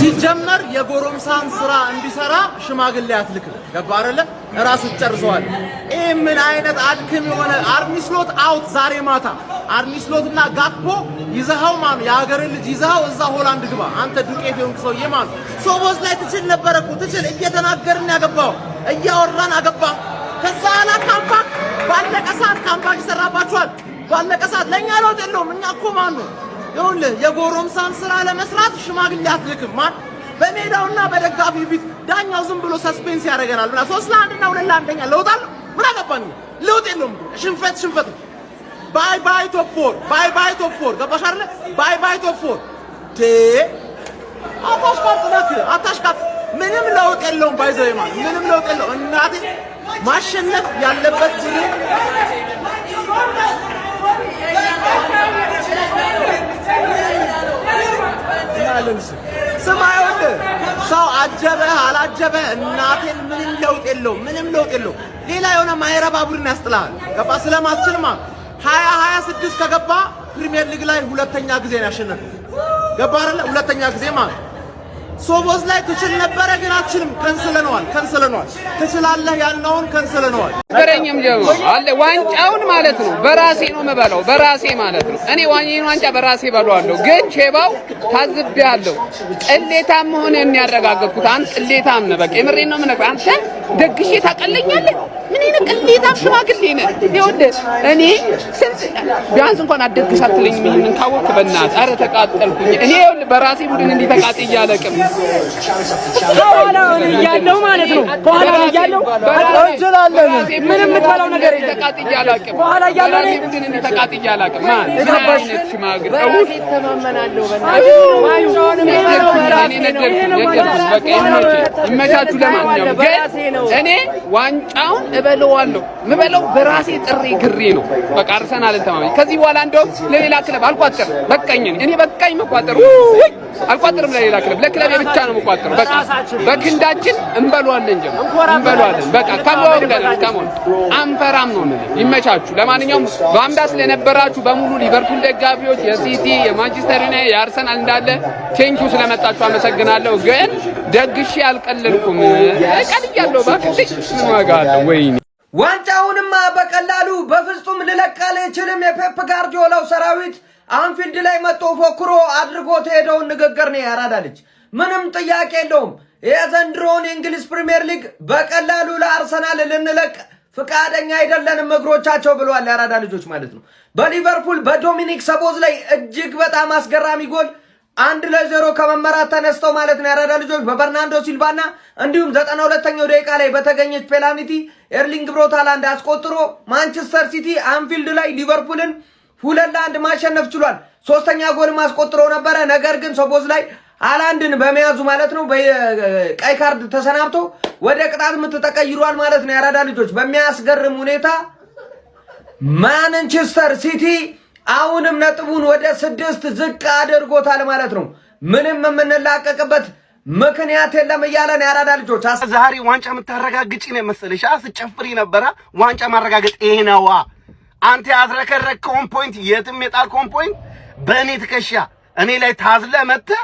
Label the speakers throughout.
Speaker 1: ሲጀመር የጎረምሳን ስራ እንዲሰራ ሽማግሌ አትልክም። ገባ አይደለ? ራሱ ጨርሰዋል። ይሄ ምን አይነት አድክም የሆነ አርኒስሎት አውት ዛሬ ማታ አርኒስሎትና ጋክፖ ይዘሃው ማኑ የሀገር ልጅ ይዘሃው እዛ ሆላንድ ግባ። አንተ ዱቄት የሆንክ ሰውዬ ማኑ ሶቦስ ላይ ትችል ነበር እኮ ትችል። እየተናገርን ያገባው እያወራን አገባ። ከዛ አላ ካምፓክ ባለቀ ሰዓት ካምፓክ ይሰራባችኋል። ባለቀ ሰዓት ለኛ ለውጥ የለውም። እኛ እኮ ማኑ ይኸውልህ የጎረምሳን ስራ ለመስራት ሽማግሌ አትልክም። ማን በሜዳውና በደጋፊ ፊት ዳኛው ዝም ብሎ ሰስፔንስ ያደርገናል ብላ 3-1 እና 2-1 ለውጣል። ምን አገባን? ለውጥ የለውም። ሽንፈት ሽንፈት። ባይ ባይ ቶፕ 4 ባይ ባይ ቶፕ 4 ገባሽ አይደለ? ባይ ባይ ቶፕ 4 አታሽቃጥ። ምንም ለውጥ የለውም። ባይዘው ይማል ምንም ለውጥ የለውም። እናቴ ማሸነፍ ያለበት ጅሪ ስማዩን ሰው አጀበ አላጀበ እናቴን ምንም ለውጥ የለውም። ምንም ለውጥ የለውም። ሌላ የሆነ ማይረባ ቡድን ያስጥላል። ገባ ስለማትችልማ 2026 ከገባ ፕሪሚየር ሊግ ላይ ሁለተኛ ጊዜ ነው ያሸነፈው። ገባ አይደለ? ሁለተኛ ጊዜ ማለት ሶቦዝ ላይ ትችል ነበረ ግን አትችልም። ከንስለነዋል። ትችላለህ ያልነውን ከንስለነዋል።
Speaker 2: ገረኝም ጀምሮ አለ ዋንጫውን ማለት ነው በራሴ ነው የምበላው በራሴ ማለት ነው። እኔ ዋንጫ በራሴ በላዋለሁ። ግን ቼባው ታዝቤያለሁ። ቅሌታም መሆንህን ያረጋገጥኩት አንተ ቅሌታም ነህ። በቃ የምሬን ነው የምነግርህ። አንተ ደግሼ ታቀለኛለህ። ምን አይነት ቅሌታም ሽማግሌ ነህ? ይኸውልህ እኔ ስንት ቢያንስ እንኳን አትደግስ አትለኝም። ይሄንን ካወቅክ በእናትህ ኧረ ተቃጠልኩኝ። እኔ ይኸውልህ በራሴ ቡድን እንዲህ ተቃጥዬ አላውቅም።
Speaker 3: ከኋላ እያለሁ ማለት ነው። ከኋላ እያለሁ እንችላለን። ምንም የምትበላው ነገር የለም።
Speaker 2: ተቃጥዬ አላውቅም።
Speaker 3: ከኋላ እያለሁ
Speaker 2: በራሴ ቡድን እንዲህ ተቃጥዬ አላውቅም። ማን አይነት ሽማግሌ
Speaker 3: ተማመናለሁ።
Speaker 2: ይመቻችሁ። ለማንኛውም ግን እኔ ዋንጫውን እበለዋለሁ። የምበለው በራሴ ጥሪ ግሬ ነው። በቃ አርሰናልን ተማመኝ። ከዚህ በኋላ እንደውም ለሌላ ክለብ አልቋጥርም። በቃኝ። እኔ በቃኝ መቋጠር አልቋጥርም። ለሌላ ክለብ ለክለብ ብቻ ነው መቋጠር። በቃ በክንዳችን እንበለዋለን። እንበለዋለን። በቃ ከሞን አንፈራም ነው ማለት። ይመቻችሁ። ለማንኛውም በአምዳ ስለነበራችሁ በሙሉ ሊቨርፑል ደጋፊዎች፣ የሲቲ፣ የማንቸስተር ዩናይትድ፣ የአርሰናል እንዳለ ቴንኪው ስለመጣችሁ አመሰግናለሁ። ግን ደግሼ አልቀለልኩም። ቀልያለሁ። ባክሽ ምን ዋጋ አለው? ወይኔ
Speaker 4: ዋንጫውንማ በቀላሉ በፍጹም ልለቅ አልችልም። የፔፕ ጋርዲዮላው ሰራዊት አንፊልድ ላይ መጥቶ ፎክሮ አድርጎት ሄደውን ንግግር ነው ያራዳ ልጅ። ምንም ጥያቄ የለውም። የዘንድሮውን የእንግሊዝ ፕሪሚየር ሊግ በቀላሉ ለአርሰናል ልንለቅ ፍቃደኛ አይደለንም እግሮቻቸው ብለዋል። ያራዳ ልጆች ማለት ነው። በሊቨርፑል በዶሚኒክ ሰቦዝ ላይ እጅግ በጣም አስገራሚ ጎል 1-0 ከመመራት ተነስተው ማለት ነው ያራዳ ልጆች በበርናንዶ ሲልቫና እንዲሁም 92ኛው ደቂቃ ላይ በተገኘች ፔናልቲ ኤርሊንግ ብሮት ሃላንድ አስቆጥሮ ማንቸስተር ሲቲ አንፊልድ ላይ ሊቨርፑልን 2-1 ማሸነፍ ችሏል። ሶስተኛ ጎልም አስቆጥሮ ነበረ። ነገር ግን ሰቦዝ ላይ ሃላንድን በመያዙ ማለት ነው በቀይ ካርድ ተሰናብቶ ወደ ቅጣት ምት ተቀይሯል ማለት ነው ያራዳ ልጆች። በሚያስገርም ሁኔታ ማንቸስተር ሲቲ አሁንም ነጥቡን ወደ 6 ዝቅ አድርጎታል ማለት ነው። ምንም የምንላቀቅበት ምክንያት የለም እያለን ያራዳ ልጆች
Speaker 5: ዛሬ ዋንጫ የምታረጋግጪ ነው መሰለሽ። ስትጨፍሪ ነበረ። ዋንጫ ማረጋገጥ ይሄ ነዋ። አንተ ያዝረከረከውን ፖይንት የትም የጣልከውን ፖይንት በእኔ ትከሻ እኔ ላይ ታዝለ መጥተህ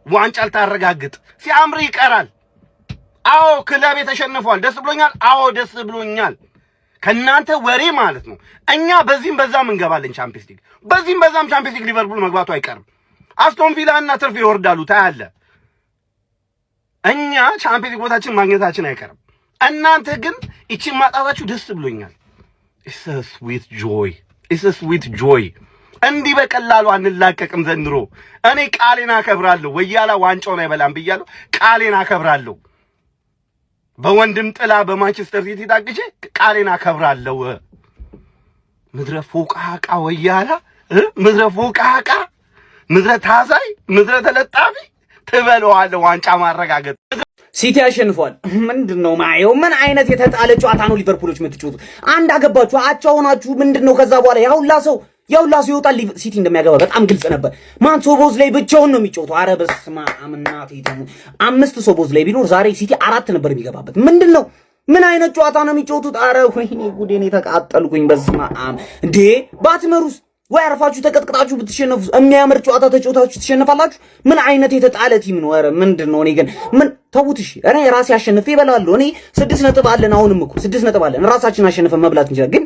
Speaker 5: ዋንጫ ልታረጋግጥ ሲያምር ይቀራል። አዎ ክለቤ ተሸንፏል። ደስ ብሎኛል። አዎ ደስ ብሎኛል። ከናንተ ወሬ ማለት ነው። እኛ በዚህም በዛም እንገባለን ቻምፒየንስ ሊግ። በዚህም በዛም ቻምፒየንስ ሊግ ሊቨርፑል መግባቱ አይቀርም። አስቶን ቪላ እና ትርፍ ይወርዳሉ ታያለ። እኛ ቻምፒየንስ ሊግ ቦታችን ማግኘታችን አይቀርም። እናንተ ግን እቺን ማጣታችሁ ደስ ብሎኛል። It's a sweet joy. እንዲህ በቀላሉ አንላቀቅም ዘንድሮ። እኔ ቃሌን አከብራለሁ። ወያላ ዋንጫውን አይበላም ብያለሁ። ቃሌን አከብራለሁ። በወንድም ጥላ በማንቸስተር ሲቲ ታግጄ ቃሌን አከብራለሁ። ምድረ ፎቃቃ ወያላ ምድረ ፎቃቃ ምድረ ታዛይ ምድረ ተለጣፊ ትበለዋለህ ዋንጫ ማረጋገጥ።
Speaker 3: ሲቲ አሸንፏል። ምንድነው ማየው? ምን አይነት የተጣለ ጨዋታ ነው ሊቨርፑሎች የምትጫወቱት? አንድ አገባችሁ አቻ ሆናችሁ ምንድነው? ከዛ በኋላ ያውላ ሰው ይወጣል። ሲቲ እንደሚያገባ በጣም ግልጽ ነበር። ማን ሶቦዝ ላይ ብቻውን ነው የሚጫወተው? አረ በስመ አብ እናቴ ተሙ 5 ሶቦዝ ላይ ቢኖር ዛሬ ሲቲ 4 ነበር የሚገባበት። ምንድነው? ምን አይነት ጨዋታ ነው የሚጫወቱት? አረ ወይኔ ጉዴን የተቃጠልኩኝ። በስመ አብ እንዴ! ባትመሩስ ወይ አርፋችሁ ተቀጥቅጣችሁ ብትሸነፉ የሚያምር ጨዋታ ተጫውታችሁ ትሸነፋላችሁ። ምን አይነት የተጣለ ቲም ነው? ኧረ ምንድነው? እኔ ግን ምን ተውት። እሺ እኔ ራሴ አሸንፌ እበላለሁ። እኔ 6 ነጥብ አለን። አሁንም እኮ 6 ነጥብ አለን። ራሳችን አሸንፈን መብላት እንችላለን። ግን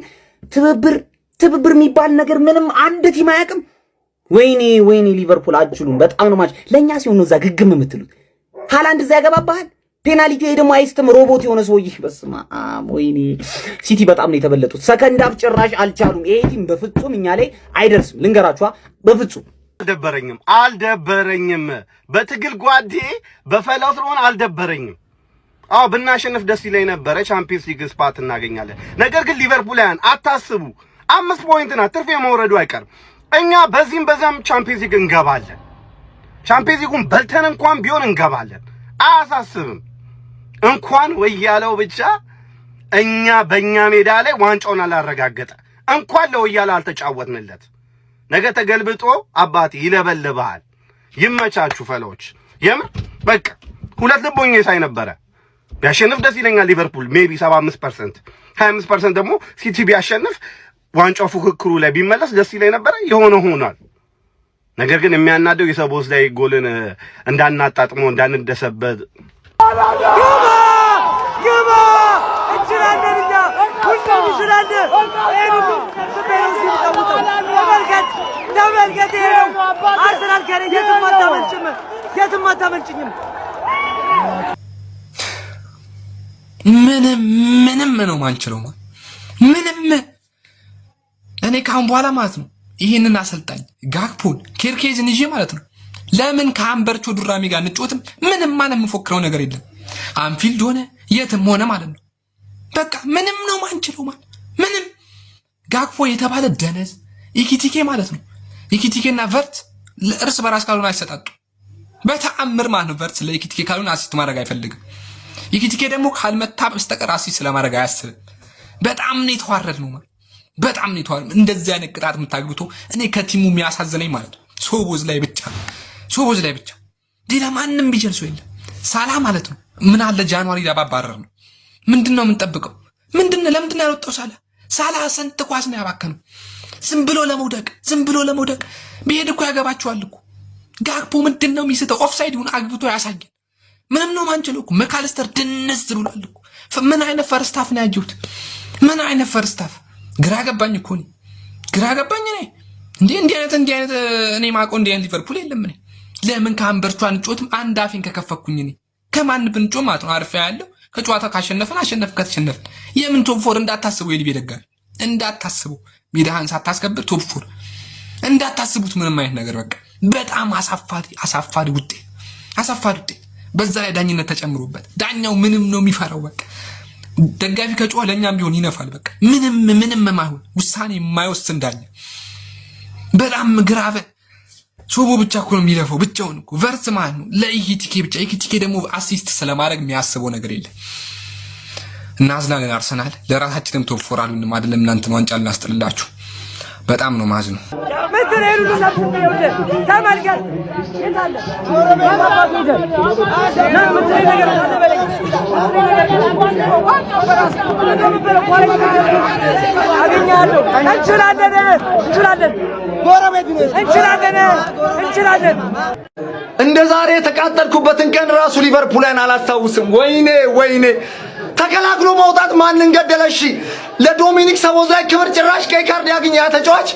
Speaker 3: ትብብር የሚባል ነገር ምንም አንድ ቲም አያውቅም። ወይኔ ሊቨርፑል አትችሉም። በጣም ነው ማች ለኛ ሲሆን ነው እዛ ግግም የምትሉት። ሃላንድ እዛ ያገባባሃል ፔናልቲ ደግሞ አይስትም ሮቦት የሆነ ሰውዬ በስማ ወይኔ ሲቲ በጣም ነው የተበለጡት። ሰከንድ አፍ ጭራሽ አልቻሉም። ይሄ ቲም በፍጹም እኛ ላይ አይደርስም። ልንገራችኋ በፍጹም
Speaker 5: አልደበረኝም። በትግል ጓዴ በፈላው ስለሆነ አልደበረኝም። አዎ ብናሸንፍ ደስ ይለኝ ነበረ። ቻምፒየንስ ሊግ ስፓት እናገኛለን። ነገር ግን ሊቨርፑላውያን አታስቡ። 5 ፖይንት ናት፣ ትርፍ የመውረዱ አይቀርም። እኛ በዛም ቻምፒየንስ ሊግ እንገባለን። ቻምፒየንስ ሊጉን በልተን እንኳን ቢሆን እንገባለን። አያሳስብም። እንኳን ወያለው ብቻ እኛ በእኛ ሜዳ ላይ ዋንጫውን አላረጋገጠ እንኳን ለወያላ አልተጫወትንለት። ነገ ተገልብጦ አባቴ ይለበልብሃል። ይመቻችሁ ፈሎች። የምር በቃ 2 ልቦኝ ሳይ ነበረ ቢያሸንፍ ደስ ይለኛል። ሊቨርፑል ሜቢ 75% 25% ደግሞ ሲቲ ቢያሸንፍ ዋንጫው ፉክክሩ ላይ ቢመለስ ደስ ይለኝ ነበረ። የሆነ ሆኗል። ነገር ግን የሚያናደው የሰቦስ ላይ ጎልን እንዳናጣጥመው እንዳንደሰበት
Speaker 6: ግባ እንችላለን እኛ ሁሉም እንችላለን። ተመልከት ይሄ ነው አርሰናል ከኔ የትም አታመልጭኝም።
Speaker 7: ምንም ነው ማንችለው ምንም እኔ ካሁን በኋላ ማለት ነው ይሄንን አሰልጣኝ ጋክፖን ኬርኬዝን ይዤ ማለት ነው ለምን ከአምበርቾ ዱራሚ ጋር እንጫወትም? ምንም ማለት የምፎክረው ነገር የለም። አንፊልድ ሆነ የትም ሆነ ማለት ነው በቃ ምንም ነው ማንችለው ምንም ጋክፖ የተባለ ደነዝ ኢኪቲኬ ማለት ነው። ኢኪቲኬና ቨርት ለእርስ በራስ ካልሆነ አይሰጣጡ በተአምር ማለት ነው። ቨርት ለኢኪቲኬ ካልሆነ አሲስት ማድረግ አይፈልግም። ኢኪቲኬ ደግሞ ካልመታ በስተቀር አሲስት ስለማድረግ አያስብም። በጣም ነው የተዋረድ ነው ማለት በጣም ነው የተዋረድ። እንደዚህ አይነት ቅጣት የምታግብቶ እኔ ከቲሙ የሚያሳዝነኝ ማለት ነው ሶቦዝ ላይ ብቻ ሌላ ማንም ቢጀልሶ የለም። ሳላ ማለት ነው ምን አለ ጃንዋሪ ያባባረር ነው። ምንድነው የምንጠብቀው? ለምንድነው ያወጣው? ሳላ ስንት ኳስ ነው ያባከነው? ዝም ብሎ ለመውደቅ ቢሄድ እኮ ያገባቸዋል እኮ። ጋክፖ ምንድነው የሚስተው? ኦፍሳይድ ይሁን አግብቶ ያሳየን። ምንም ነው ማንችለው እኮ። መካለስተር ድንዝ ብሏል እኮ። ምን አይነት ፈርስታፍ ነው ያየሁት? ምን አይነት ፈርስታፍ ግራ ገባኝ እኮ እኔ ግራ ገባኝ። እንዲህ አይነት እኔ ማቆ እንዲህ አይነት ሊቨርፑል የለም። እኔ ለምን ከአምበርቿ አንጮትም? አንድ አፌን ከከፈኩኝ እኔ ከማን ብንጮ ማለት ነው አርፋ ያለው ከጨዋታ ካሸነፈን አሸነፍን፣ ከተሸነፍን የምን ቶፕ ፎር እንዳታስቡ። የሊቤ ደጋፊ እንዳታስቡ፣ ሜዳህን ሳታስከብር ቶፕ ፎር እንዳታስቡት። ምንም አይነት ነገር በቃ በጣም አሳፋሪ ውጤት። በዛ ላይ ዳኝነት ተጨምሮበት ዳኛው ምንም ነው የሚፈራው። በቃ ደጋፊ ከጮኸ ለኛም ቢሆን ይነፋል። በቃ ምንም የማይሆን ውሳኔ የማይወስን ዳኛ በጣም ግራበ ሶቦ ብቻ እኮ ነው የሚለፈው ብቻውን እኮ ቨርስ ማለት ነው ለኢኪቲኬ ብቻ። ኢኪቲኬ ደግሞ አሲስት ስለማድረግ የሚያስበው ነገር የለም። እናዝናለን አርሰናል ለራሳችንም ቶፕ ፎር አሉንም አይደለም እናንተ ዋንጫ ልናስጥልላችሁ። በጣም ነው ማዝኑ።
Speaker 6: እንችላለን።
Speaker 4: እንደ ዛሬ የተቃጠልኩበትን ቀን ራሱ ሊቨርፑልን አላስታውስም። ወይኔ ተከላክሎ መውጣት ማንን ገደለሽ? ለዶሚኒክ ሰቦዝላይ ክብር ጭራሽ ቀይ ካርድ ያገኘ ያ ተጫዋች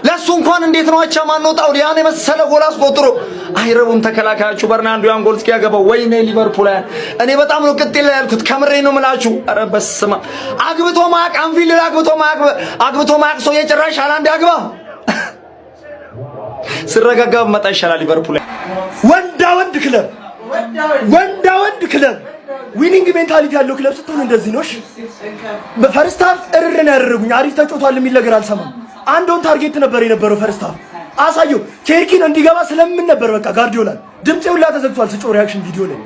Speaker 4: ለሱ እንኳን እንዴት ነው አቻ ማንወጣው? ያን የመሰለ ጎል አስቆጥሮ አይረቡም ተከላካዮቹ። በርናንዶ ያን ጎል እስኪያገባው ወይኔ ሊቨርፑልን እኔ በጣም ነው ቅጥል ያልኩት። ከምሬ ነው የምላችሁ። ኧረ በስመ አብ አግብቶ ማቅ አንፊልድ አግብቶ ማቅ ሰው የጭራሽ ሃላንድ ያግባ ስረጋጋ መጣ ይሻላል። ሊቨርፑል
Speaker 8: ወንዳ ወንድ ክለብ ዊኒንግ ሜንታሊቲ ያለው ክለብ ስትሆን እንደዚህ ነው። በፈርስት ሃፍ እርረን ያደረጉኝ አሪፍ ተጫውቷል የሚል ነገር አልሰማም። አንድ ኦን ታርጌት ነበር የነበረው ፈርስት ሃፍ አሳየው። ኬርኪን እንዲገባ ስለምን ነበር በቃ ጋርዲዮላ ድምጼ ሁላ ተዘግቷል። ስጮ ሪአክሽን ቪዲዮ ላይ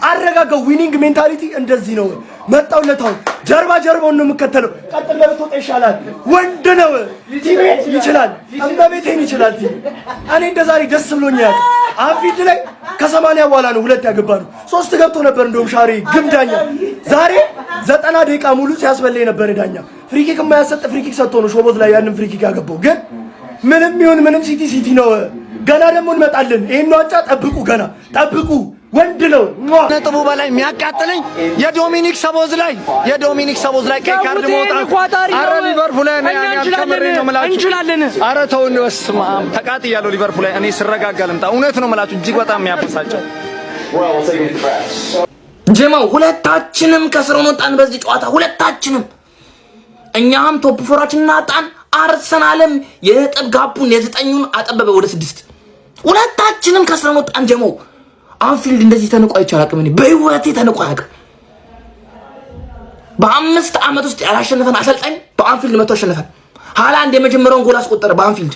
Speaker 8: አረጋጋው። ዊኒንግ ሜንታሊቲ እንደዚህ ነው። መጣውለታው ጀርባውን ነው የምከተለው። ቀጥል ለብትወጣ ይሻላል። ወንድ ነው ቲሜት ይችላል። እመቤቴን ይችላል። እኔ እንደዛሬ ደስ ብሎኝ ያውቅ አንፊልድ ላይ ከ80 በኋላ ነው 2 ያገባነው። 3 ገብቶ ነበር እንደውም ሻሪ ግምዳኛ ዛሬ 90 ደቂቃ ሙሉ ሲያስበለኝ ነበር ዳኛ። ፍሪኪክ የማያሰጥ ፍሪኪክ ሰጥቶ ነው ሾቦዝ ላይ ያንን ፍሪኪክ ያገባው። ግን ምንም ይሁን ምንም ሲቲ ነው። ገና ደግሞ እንመጣለን። ይሄን ዋንጫ ጠብቁ፣ ገና ጠብቁ። ወንድ ነው።
Speaker 4: ነጥቡ በላይ የሚያቃጥለኝ የዶሚኒክ ሰቦዝ ላይ ቀይ ካርድ መውጣት። አረ ሊቨርፑል ላይ እንችላለን። አረ ተውን፣ በስመ አብ ተቃጥያለሁ። ሊቨርፑል ላይ እኔ ስረጋጋ ልምጣ። እውነት ነው የምላችሁ እጅግ በጣም የሚያበሳጨው
Speaker 3: ጀማው ሁለታችንም ከስረን ወጣን በዚህ ጨዋታ ሁለታችንም። እኛም ቶፕ ፎራችንን አጣን። አርሰናልም የነጥብ ጋፑን የዘጠኙን አጠበበ ወደ 6። ሁለታችንም ከስረን ወጣን ጀማው። አንፊልድ እንደዚህ ተንቆ አይቻልም። እኔ በህይወቴ ተንቆ አያውቅም። በ5 ዓመት ውስጥ ያላሸነፈን አሰልጣኝ በአንፊልድ መቶ አሸነፈን። ሃላንድ የመጀመሪያውን ጎል አስቆጠረ በአንፊልድ።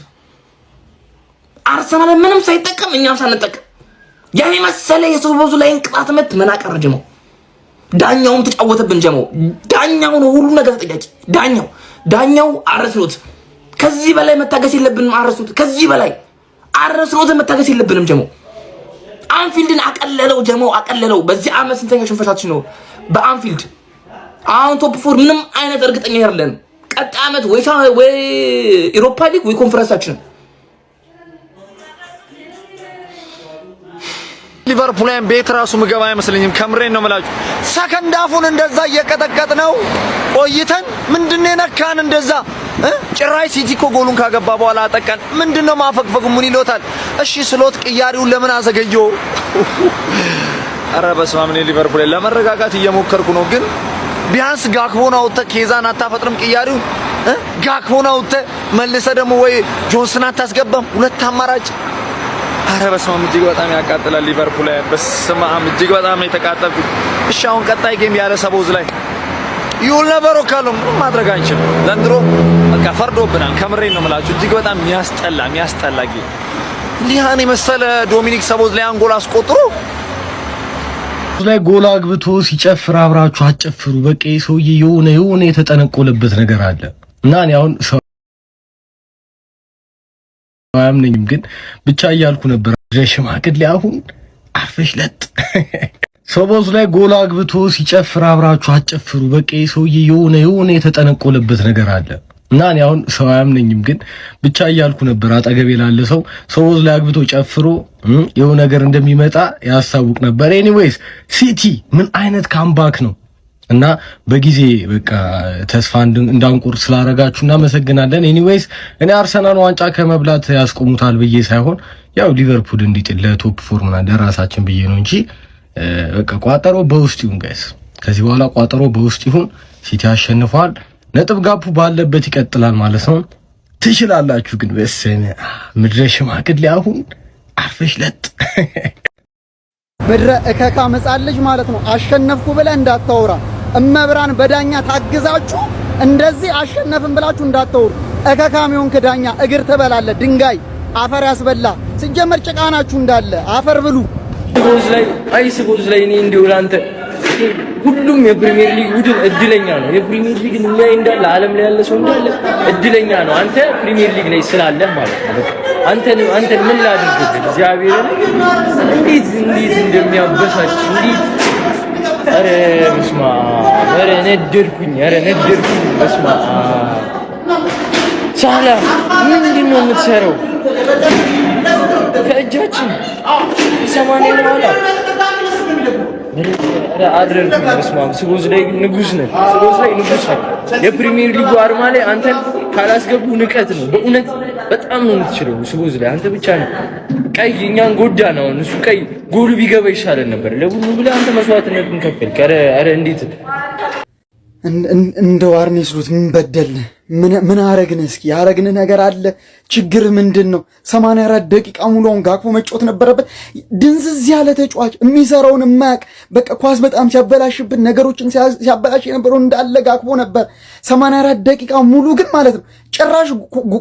Speaker 3: አርሰናል ምንም ሳይጠቀም እኛም ሳንጠቀም ያኔ መሰለ የሶቦዙ ላይ እንቅጣት ምት ምን አቀረጀመው። ዳኛውም ተጫወተብን ጀመው። ዳኛው ነው ሁሉ ነገር ተጠያቂ። ዳኛው አረስሎት። ከዚህ በላይ መታገስ የለብንም። ከዚህ በላይ አረስሎት መታገስ የለብንም ጀመው። አንፊልድን አቀለለው ጀመው፣ አቀለለው። በዚህ ዓመት ስንተኛ ሽንፈታችን ነው በአንፊልድ። አሁን ቶፕ 4 ምንም አይነት እርግጠኛ አይደለም። ቀጣይ ዓመት ወይ ኢሮፓ ሊግ ወይ ኮንፈረንሳችን።
Speaker 4: ሊቨርፑልን ቤት ራሱ ምገባ አይመስለኝም። ከምሬን ነው የምላችሁ። ሰከንድ አፉን እንደዛ እየቀጠቀጥ ነው ቆይተን ምንድነው የነካን እንደዛ ጭራይ ሲቲ እኮ ጎሉን ካገባ በኋላ አጠቃን። ምንድነው ማፈግፈግ? ምን ይሎታል? እሺ ስሎት ቅያሪውን ለምን አዘገየው? አረ በስመ አብ። ሊቨርፑል ለመረጋጋት እየሞከርኩ ነው፣ ግን ቢያንስ ጋክቦን አውጥተህ ኬዛን አታፈጥርም? ቅያሪውን ጋክቦን አውጥተህ መልሰህ ደግሞ ወይ ጆንስን አታስገባም? ሁለት አማራጭ። አረ በስመ አብ እጅግ በጣም ያቃጥላል ሊቨርፑል። በስመ አብ እጅግ በጣም የተቃጠልኩት። እሺ አሁን ቀጣይ ጌም ያለ ሰቦዝ ላይ ይሁን ነበር ካለው ማድረግ አንችልም። ዘንድሮ በቃ ፈርዶብናል። ከምሬን ነው የምላችሁ። እጅግ በጣም የሚያስጠላ ጌም። ሊሃን የመሰለ ዶሚኒክ ሰቦዝ ላይ አንጎል አስቆጥሮ
Speaker 8: ላይ ጎል አግብቶ ሲጨፍር አብራችሁ አጨፍሩ። በቃ ሰውዬ የሆነ የተጠነቆለበት ነገር አለ እና እኔ አሁን አያምነኝም፣ ግን ብቻ እያልኩ ነበር። ሽማግሌ አሁን አርፈሽ ለጥ ሰቦዝ ላይ ጎል አግብቶ ሲጨፍር አብራችሁ አጨፍሩ። በቃ ሰውዬ የሆነ የተጠነቆለበት ነገር አለ እና እኔ አሁን ሰው አያምነኝም፣ ግን ብቻ እያልኩ ነበር። አጠገቤ ላለ ሰው ሰቦዝ ላይ አግብቶ ጨፍሮ የሆነ ነገር እንደሚመጣ ያሳውቅ ነበር። ኤኒዌይስ ሲቲ ምን አይነት ካምባክ ነው እና በጊዜ በቃ ተስፋ እንዳንቆርጥ ስላረጋችሁ እናመሰግናለን። ኤኒዌይስ እኔ አርሰናል ዋንጫ ከመብላት ያስቆሙታል ብዬ ሳይሆን ያው ሊቨርፑል እንዲጥል ለቶፕ 4 ምናምን ለራሳችን ብዬ ነው እንጂ በቃ ቋጠሮ በውስጥ ይሁን ጋይስ። ከዚህ በኋላ ቋጠሮ በውስጥ ይሁን። ሲቲ አሸንፏል። ነጥብ ጋፑ ባለበት ይቀጥላል ማለት ነው። ትችላላችሁ ግን በሰነ ምድረ ሽማግሌ አሁን አርፈሽ ለጥ
Speaker 9: ምድረ እከካ መጻል ልጅ ማለት ነው። አሸነፍኩ ብለህ እንዳታወራ። እመብራን በዳኛ ታግዛችሁ እንደዚህ አሸነፍን ብላችሁ እንዳታወሩ። እከካም ይሁን ከዳኛ እግር ትበላለህ። ድንጋይ አፈር ያስበላ። ሲጀመር ጭቃናችሁ እንዳለ አፈር ብሉ።
Speaker 6: ስቦዝ ላይ እኔ እንደው ላንተ ሁሉም የፕሪሚየር ሊግ ቡድን እድለኛ ነው። የፕሪሚየር ሊግ ላይ እንዳለ ዓለም ላይ ያለ ሰው እንዳለ እድለኛ ነው። አንተ ፕሪሚየር ሊግ ላይ ስላለህ ማለት ነው። አንተ ምን ላድርግ? እግዚአብሔር እንዴት እንደሚያበሳጭ እንዴት! ኧረ በስመ አብ! ኧረ ነደድኩኝ! በስመ አብ! ሳላ ምንድን ነው የምትሰራው? ከእጃችን 80 ነው አላ አድርገን በስመ አብ። ስቦዝ ላይ ንጉስ ነህ። የፕሪሚየር ሊጉ አርማ ላይ አንተን ካላስገቡ ንቀት ነው። በእውነት በጣም ነው የምትችለው ስቦዝ ላይ አንተ ብቻ ነው። ቀይ እኛን ጎዳ ነው እሱ ቀይ ጎሉ ቢገባ ይሻለን ነበር። ለቡኑ ብለህ አንተ መስዋዕትነትን ከፈልክ። ኧረ እንዴት
Speaker 9: እንደው አርኔ ስሉት ምን በደል ምን አረግን? እስኪ ያረግን ነገር አለ? ችግር ምንድነው? 84 ደቂቃ ሙሉውን ጋክፎ መጫወት ነበረበት። ድንዝዝ ያለ ተጫዋች የሚሰራውን የማያውቅ በቃ ኳስ በጣም ሲያበላሽብን ነገሮችን ሲያበላሽ የነበረው እንዳለ ጋክፎ ነበር 84 ደቂቃ ሙሉ። ግን ማለት ነው ጭራሽ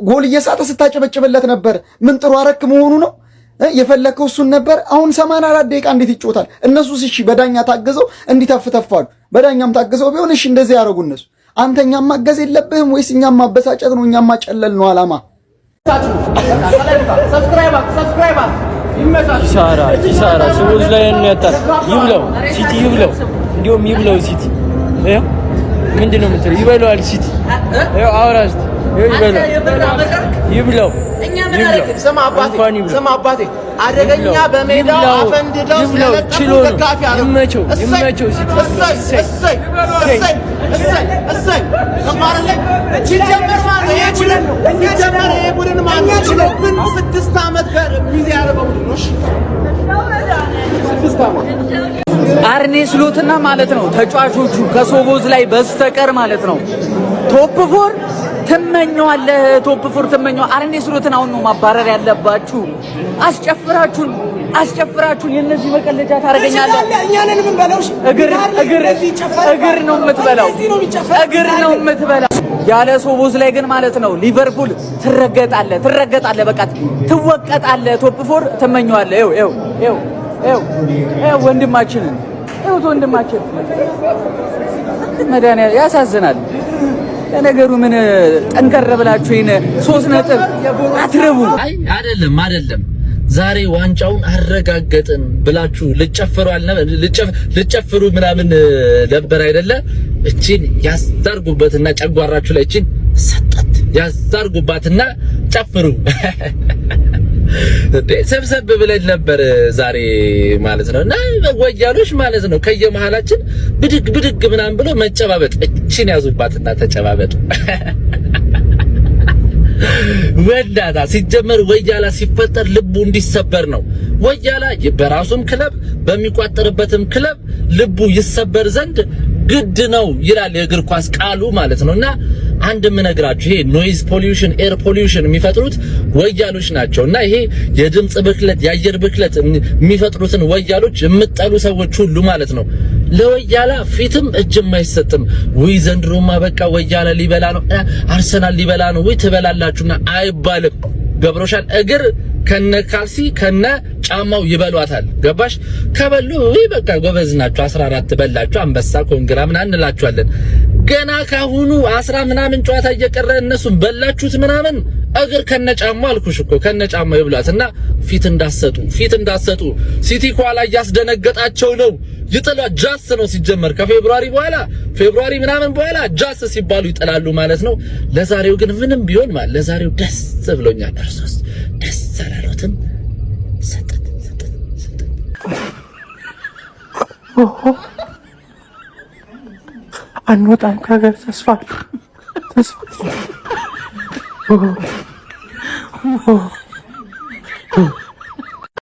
Speaker 9: ጎል እየሳተ ስታጨበጭብለት ነበር። ምን ጥሩ አረክ መሆኑ ነው የፈለከው እሱን ነበር። አሁን 84 ደቂቃ እንዴት ይጫወታል? እነሱስ እሺ በዳኛ ታገዘው እንዲተፍተፋሉ። በዳኛም ታገዘው ቢሆን እሺ እንደዚህ ያረጉ እነሱ። አንተኛም ማገዝ የለብህም ወይስ እኛም ማበሳጨት ነው? እኛም ማጨለል ነው አላማ።
Speaker 6: ኪሳራ ስቦዝ ላይ እንያጣል። ይብለው ሲቲ ይብለው፣ እንዲሁም ይብለው ሲቲ። ምንድነው የምትለው? ይበለዋል ሲቲ። አውራስት ይበለው ይብለው።
Speaker 3: እኛ ምን አደረግን?
Speaker 1: ስማ አባቴ አደገኛ በሜዳው አፈንድደው ስለለቀቁ ደጋፊ አሉ።
Speaker 6: ይመቸው
Speaker 1: እሰይ ከማረለ ሲጀመር ማለት ይሄ ቡድን ማለት ችሎብን 6 ዓመት ጋር ሚዜ ያደረገው ቡድን ነው። 6 ዓመት
Speaker 3: አርኔ ስሎትና ማለት ነው ተጫዋቾቹ ከሶቦዝ ላይ በስተቀር ማለት ነው ቶፕ 4 ትመኘዋለህ። ቶፕ 4 ትመኘው። አርኔ ስሎትን አሁን ነው ማባረር ያለባችሁ። አስጨፍራችሁን የነዚህ መቀለጃ ታረጋኛለህ።
Speaker 8: እኛንን ምን በለው
Speaker 3: እግር ነው የምትበላው። ያለ ሶቦዝ ላይ ግን ማለት ነው ሊቨርፑል ትረገጣለህ፣ በቃ ትወቀጣለህ። ቶፕ 4 ትመኘዋለህ። ይኸው ወንድማችን መድኃኒዓለም ያሳዝናል። ለነገሩ ምን ጠንከር ብላችሁ ይሄን 3 ነጥብ አትረቡ።
Speaker 6: አይ አይደለም ዛሬ ዋንጫውን አረጋገጥን ብላችሁ ልጨፍሩ ምናምን ነበር አይደለ? እቺን ያዛርጉበትና ጨጓራችሁ ላይ እቺን ሰጠት ያዛርጉባትና ጨፍሩ። ሰብሰብ ብለን ነበር ዛሬ ማለት ነው። እና ወያሎች ማለት ነው ከየመሃላችን ብድግ ምናምን ብሎ መጨባበጥ፣ እቺን ያዙባትና ተጨባበጡ። ወዳታ ሲጀመር ወያላ ሲፈጠር ልቡ እንዲሰበር ነው። ወያላ በራሱም ክለብ በሚቋጠርበትም ክለብ ልቡ ይሰበር ዘንድ ግድ ነው ይላል የእግር ኳስ ቃሉ ማለት ነውና አንድ ምነግራችሁ ይሄ ኖይዝ ፖሊዩሽን ኤር ፖሊዩሽን የሚፈጥሩት ወያሎች ናቸውና ይሄ የድምጽ ብክለት የአየር ብክለት የሚፈጥሩትን ወያሎች የምጠሉ ሰዎች ሁሉ ማለት ነው ለወያላ ፊትም እጅም አይሰጥም። ወይ ዘንድሮማ በቃ ወያላ ሊበላ ነው፣ አርሰናል ሊበላ ነው፣ ወይ ትበላላችሁና አይባልም። ገብሮሻል? እግር ከነ ካልሲ ከነ ጫማው ይበሏታል። ገባሽ? ከበሉ ወይ በቃ ጎበዝ ናችሁ 14 በላችሁ አንበሳ ኮንግራ ምናምን እንላችኋለን። ገና ካሁኑ 10 ምናምን ጨዋታ እየቀረ እነሱን በላችሁት ምናምን እግር ከነጫማ አልኩሽ እኮ ከነጫማ ይብሏትና ፊት እንዳሰጡ ሲቲ ኳላ ያስደነገጣቸው ነው። ይጥላ ጃስ ነው ሲጀመር ከፌብሩዋሪ ምናምን በኋላ ጃስ ሲባሉ ይጥላሉ ማለት ነው። ለዛሬው ግን ምንም ቢሆን ማለት ለዛሬው ደስ ብሎኛል። እርሶስ ደስ አላሎትም? ሰጠት
Speaker 8: አንወጣም ከሀገር ተስፋ